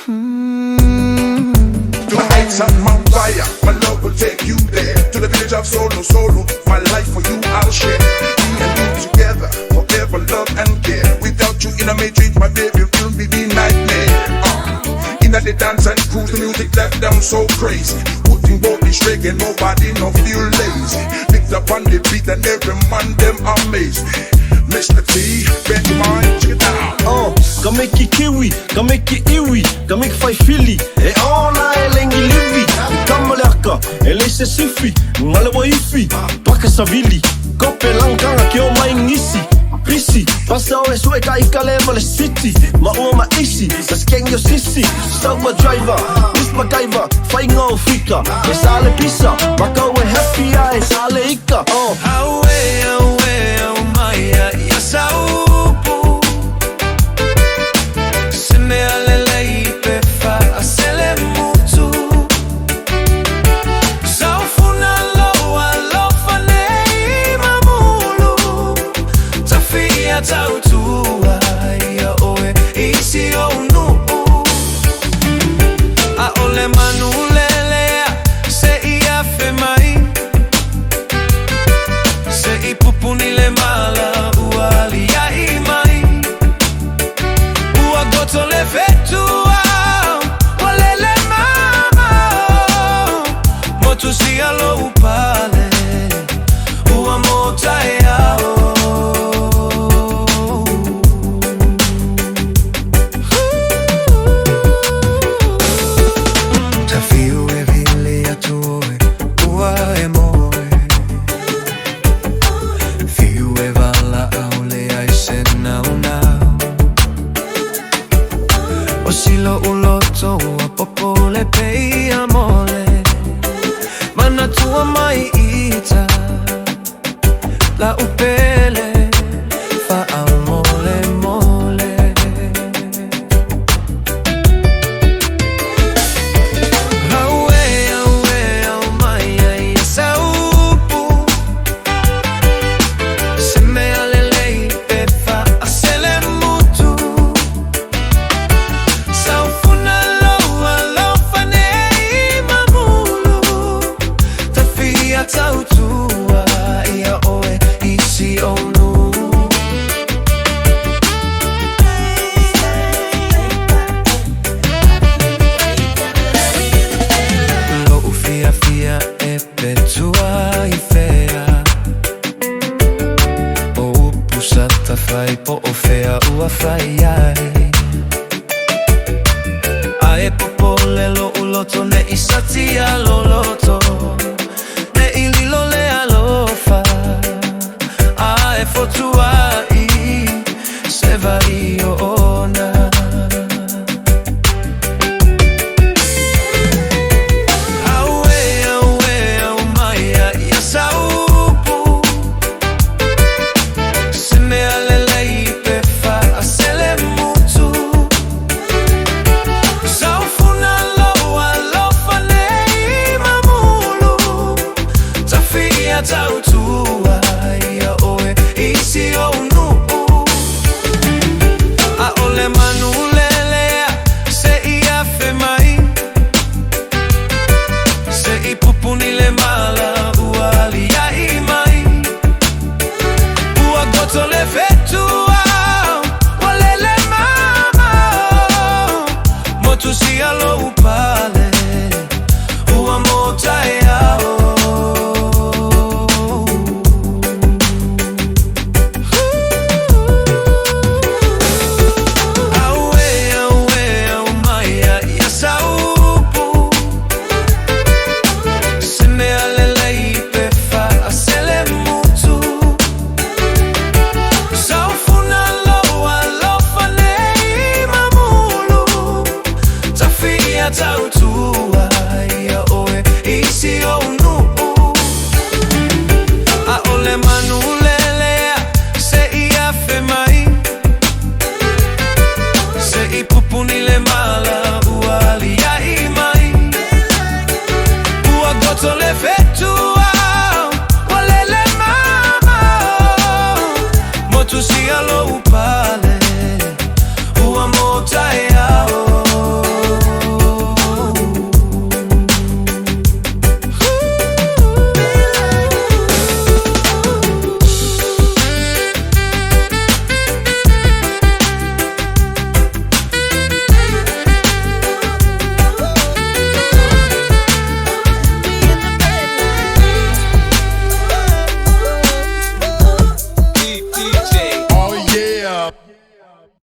Tonight's on my fire, my love will take you there to the village of Solo Solo. My life for you I'll share. We and you together, forever love and care. Without you in a matrix, my baby will be the nightmare. In the dance and cruise, the music left them so crazy. Putting both the reggae, nobody no feel lazy. Picked up on the beat and every man them amazed. Mr. T, Benjamin, check it out. Kameki kiwi, kameki iwi, kameki fai fili. E ona e lengi livi, kamalaka, e leise sifi, ngalewa ifi, paka savili. Kope langanga ki o mai ngisi. Pisi, pasa o e sue ka ika lewa le city. Ma ua ma isi, sa skeng yo sisi. Sauwa driver, Miss MacGyver, fai ngau fika. E sale pisa, maka o e happy eye, sale ika. Awe, au maia, ia saupu. Se me alele i pefa, asele mutu. Saufuna loa, lofane i mamulu. Tafia tautua, ia oe, isi o nu. A ole manulelea, se ia fe mai. Se i pupunile mala, uali ia i mai. Ua goto le vetua, walele mama. Motu si alo upale, ua mota e ao. Tafiu e vile atoe, ua e moe. Fiu e vala aule ai se nau nau. O silo uloto ua popole pei amole. Mana tua mai ita, la upele, fa amole mole. Au mai ai saupu. Se me alelei pefa asele mutu. Saufuna loa lofane i mamulu. Tafia tautua ia oe isi onu. Lo ufia fia e petua i fea. O upusata fai po o fea ua fai ai. Ae popole lo uloto ne isatia lo loto. Ne ililo le alofa. Ae fotua i se vai o ona. Au maia ia saupu. Se me alelei pefa asele mutu. Saufuna loa lofane i mamulu. Tafia tautua ia oe isi o nu. A ole manulelea, se ia fe mai. Se i pupunile mala, uali ia i mai. Ua goto le vetua, walele mama. Motu si alo upale, ua mota e ao. Au maia ia saupu. Se me alelei pefa asele mutu. Saufuna loa lofane i mamulu. Tafia tautua ia oe isi o nu. A ole manulelea, se ia fe mai. Se i pupunile mala, uali